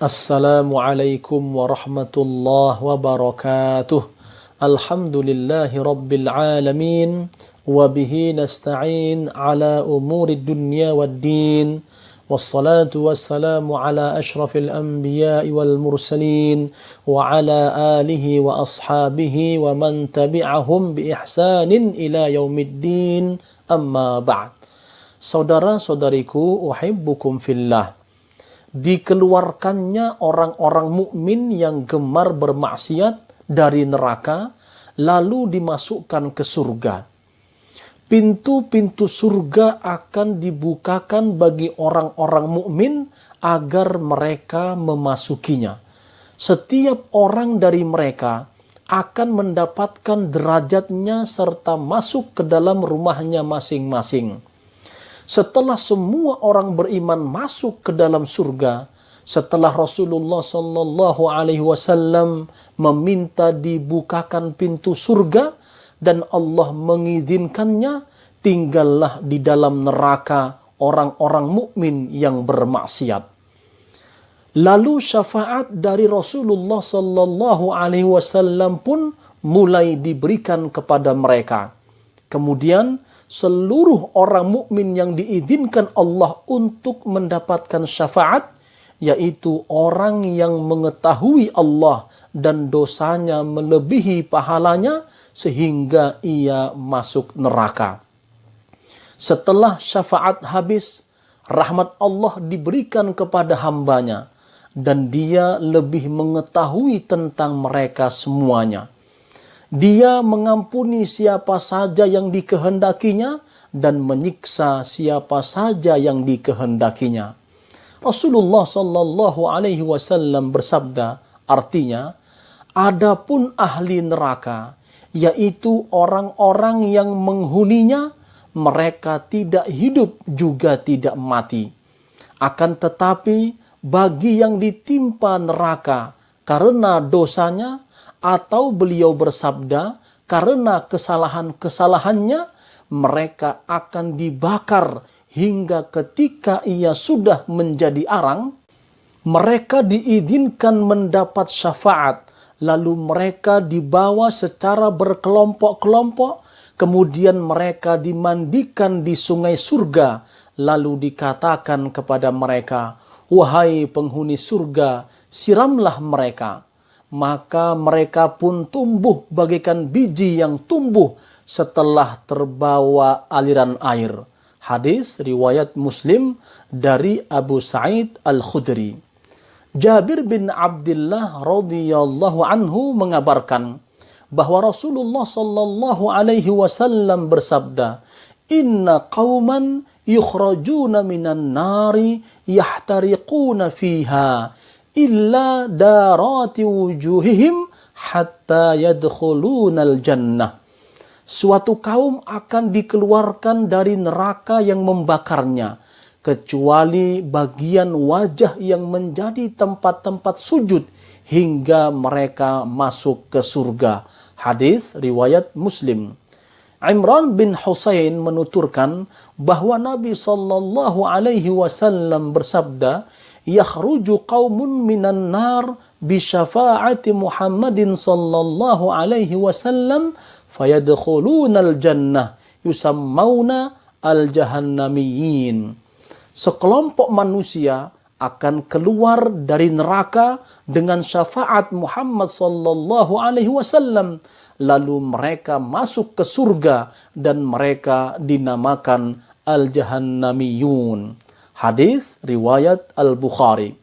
Assalamualaikum warahmatullahi wabarakatuh. Alhamdulillahi rabbil alamin. Wabihi nasta'in ala umuri dunya waddin. Wassalatu wassalamu ala ashrafil anbiya'i wal mursalin. Wa ala alihi wa ashabihi wa man tabi'ahum bi ihsanin ila yaumiddin. Amma ba'd. Saudara-saudariku, uhibbukum fillah. Dikeluarkannya orang-orang mukmin yang gemar bermaksiat dari neraka, lalu dimasukkan ke surga. Pintu-pintu surga akan dibukakan bagi orang-orang mukmin agar mereka memasukinya. Setiap orang dari mereka akan mendapatkan derajatnya serta masuk ke dalam rumahnya masing-masing. Setelah semua orang beriman masuk ke dalam surga, setelah Rasulullah sallallahu alaihi wasallam meminta dibukakan pintu surga dan Allah mengizinkannya, tinggallah di dalam neraka orang-orang mukmin yang bermaksiat. Lalu syafaat dari Rasulullah sallallahu alaihi wasallam pun mulai diberikan kepada mereka. Kemudian seluruh orang mukmin yang diizinkan Allah untuk mendapatkan syafaat, yaitu orang yang mengetahui Allah dan dosanya melebihi pahalanya sehingga ia masuk neraka. Setelah syafaat habis, rahmat Allah diberikan kepada hambanya dan dia lebih mengetahui tentang mereka semuanya. Dia mengampuni siapa saja yang dikehendakinya dan menyiksa siapa saja yang dikehendakinya. Rasulullah sallallahu alaihi wasallam bersabda, artinya, adapun ahli neraka, yaitu orang-orang yang menghuninya, mereka tidak hidup juga tidak mati. Akan tetapi bagi yang ditimpa neraka karena dosanya, atau beliau bersabda, karena kesalahan-kesalahannya, mereka akan dibakar hingga ketika ia sudah menjadi arang, mereka diizinkan mendapat syafaat, lalu mereka dibawa secara berkelompok-kelompok, kemudian mereka dimandikan di sungai surga, lalu dikatakan kepada mereka, wahai penghuni surga, siramlah mereka. Maka mereka pun tumbuh bagaikan biji yang tumbuh setelah terbawa aliran air. Hadis riwayat Muslim dari Abu Sa'id Al-Khudri. Jabir bin Abdullah radhiyallahu anhu mengabarkan bahwa Rasulullah sallallahu alaihi wasallam bersabda, "Inna qauman yukhrajuna minan nari yahtariquna fiha illa darati wujuhihim hatta yadkhulunal jannah." Suatu kaum akan dikeluarkan dari neraka yang membakarnya, kecuali bagian wajah yang menjadi tempat-tempat sujud hingga mereka masuk ke surga. Hadis riwayat Muslim. Imran bin Husain menuturkan bahwa Nabi sallallahu alaihi wasallam bersabda, yakhruju qaumun minan nar bi syafaati Muhammadin sallallahu alaihi wasallam fayadkhulunal jannah yusammauna al-jahannamiyyin. Sekelompok manusia akan keluar dari neraka dengan syafaat Muhammad sallallahu alaihi wasallam, lalu mereka masuk ke surga dan mereka dinamakan al-jahannamiyun. Hadis riwayat Al-Bukhari.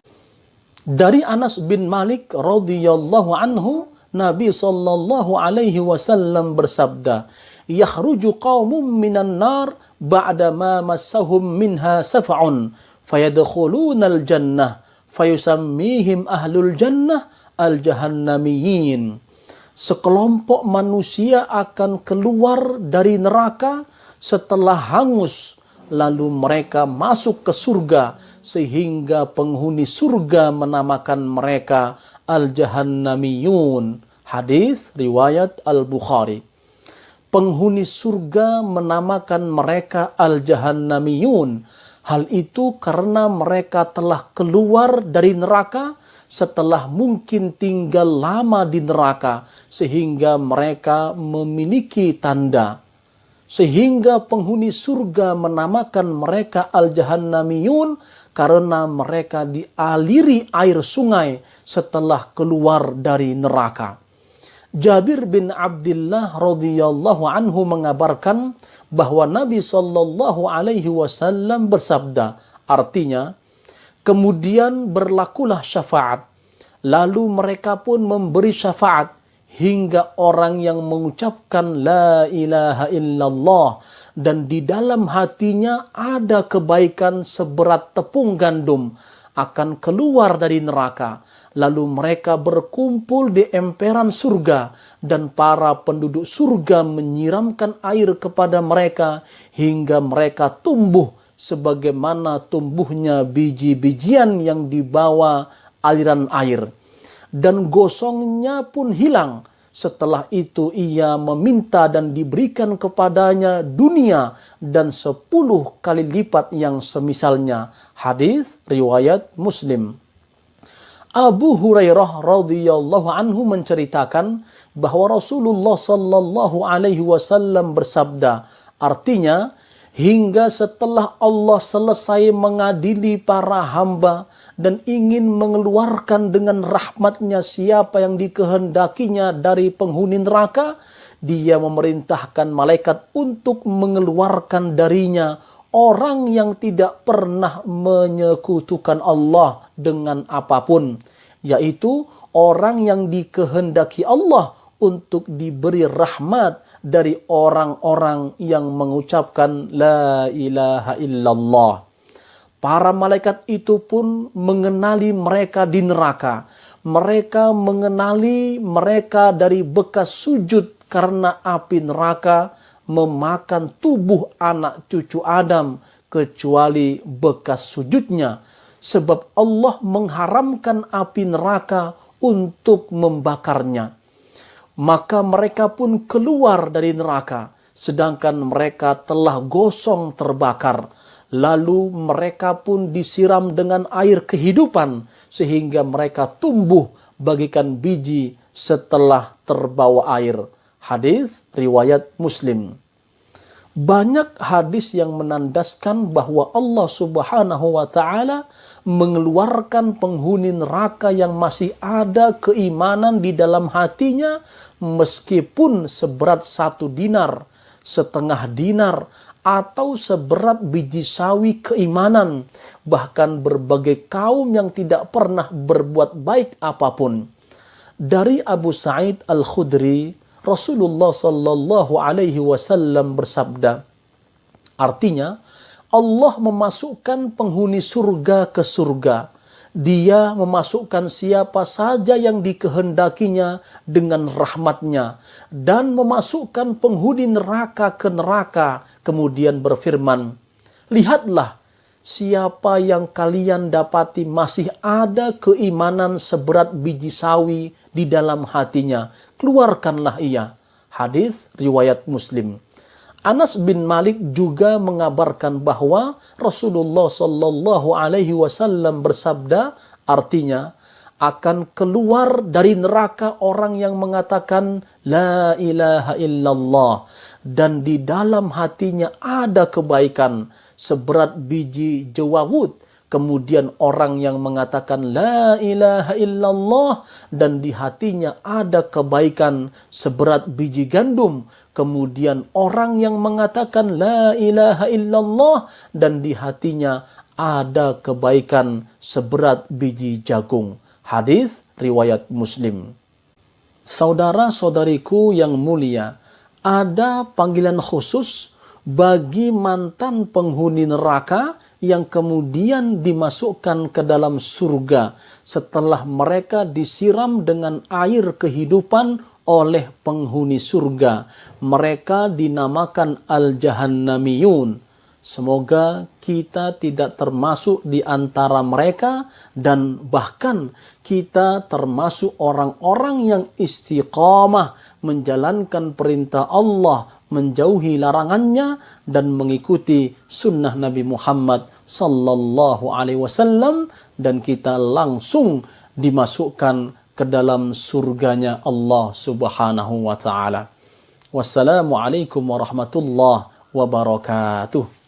Dari Anas bin Malik radhiyallahu anhu, Nabi sallallahu alaihi wasallam bersabda, yakhruju qaumun minan nar ba'da ma massahum minha saf'un fayadkhulunal jannah fayusammihim ahlul jannah al-jahannamiyyin. Sekelompok manusia akan keluar dari neraka setelah hangus, lalu mereka masuk ke surga sehingga penghuni surga menamakan mereka al-jahannamiyun. Hadis riwayat Al-Bukhari. Penghuni surga menamakan mereka al-jahannamiyun. Hal itu karena mereka telah keluar dari neraka setelah mungkin tinggal lama di neraka sehingga mereka memiliki tanda. Sehingga penghuni surga menamakan mereka al-jahannamiyun karena mereka dialiri air sungai setelah keluar dari neraka. Jabir bin Abdullah radhiyallahu anhu mengabarkan bahwa Nabi sallallahu alaihi wasallam bersabda, artinya, kemudian berlakulah syafaat, lalu mereka pun memberi syafaat hingga orang yang mengucapkan la ilaha illallah dan di dalam hatinya ada kebaikan seberat tepung gandum akan keluar dari neraka. Lalu mereka berkumpul di emperan surga dan para penduduk surga menyiramkan air kepada mereka hingga mereka tumbuh sebagaimana tumbuhnya biji-bijian yang dibawa aliran air. Dan gosongnya pun hilang. Setelah itu ia meminta dan diberikan kepadanya dunia dan 10 kali lipat yang semisalnya. Hadis riwayat Muslim. Abu Hurairah radhiyallahu anhu menceritakan bahwa Rasulullah sallallahu alaihi wasallam bersabda, artinya hingga setelah Allah selesai mengadili para hamba dan ingin mengeluarkan dengan rahmatnya siapa yang dikehendakinya dari penghuni neraka, dia memerintahkan malaikat untuk mengeluarkan darinya orang yang tidak pernah menyekutukan Allah dengan apapun, yaitu orang yang dikehendaki Allah untuk diberi rahmat dari orang-orang yang mengucapkan la ilaha illallah. Para malaikat itu pun mengenali mereka di neraka. Mereka mengenali mereka dari bekas sujud karena api neraka memakan tubuh anak cucu Adam kecuali bekas sujudnya. Sebab Allah mengharamkan api neraka untuk membakarnya. Maka mereka pun keluar dari neraka, sedangkan mereka telah gosong terbakar. Lalu mereka pun disiram dengan air kehidupan, sehingga mereka tumbuh bagikan biji setelah terbawa air. Hadis riwayat Muslim. Banyak hadis yang menandaskan bahwa Allah Subhanahu wa ta'ala mengeluarkan penghuni neraka yang masih ada keimanan di dalam hatinya meskipun seberat 1 dinar, setengah dinar, atau seberat biji sawi keimanan, bahkan berbagai kaum yang tidak pernah berbuat baik apapun. Dari Abu Sa'id Al-Khudri, Rasulullah sallallahu alaihi wasallam bersabda, artinya Allah memasukkan penghuni surga ke surga. Dia memasukkan siapa saja yang dikehendakinya dengan rahmatnya dan memasukkan penghuni neraka ke neraka. Kemudian berfirman, lihatlah siapa yang kalian dapati masih ada keimanan seberat biji sawi di dalam hatinya, keluarkanlah ia. Hadis riwayat Muslim. Anas bin Malik juga mengabarkan bahwa Rasulullah sallallahu alaihi wasallam bersabda, artinya akan keluar dari neraka orang yang mengatakan la ilaha illallah dan di dalam hatinya ada kebaikan seberat biji jawawud. Kemudian orang yang mengatakan la ilaha illallah dan di hatinya ada kebaikan seberat biji gandum. Kemudian orang yang mengatakan la ilaha illallah dan di hatinya ada kebaikan seberat biji jagung. Hadis riwayat Muslim. Saudara-saudariku yang mulia, ada panggilan khusus bagi mantan penghuni neraka yang kemudian dimasukkan ke dalam surga setelah mereka disiram dengan air kehidupan oleh penghuni surga. Mereka dinamakan al-jahannamiyun. Semoga kita tidak termasuk di antara mereka dan bahkan kita termasuk orang-orang yang istiqamah menjalankan perintah Allah, menjauhi larangannya dan mengikuti sunnah Nabi Muhammad sallallahu alaihi wasallam, dan kita langsung dimasukkan ke dalam surganya Allah Subhanahu wa taala. Wassalamualaikum warahmatullahi wabarakatuh.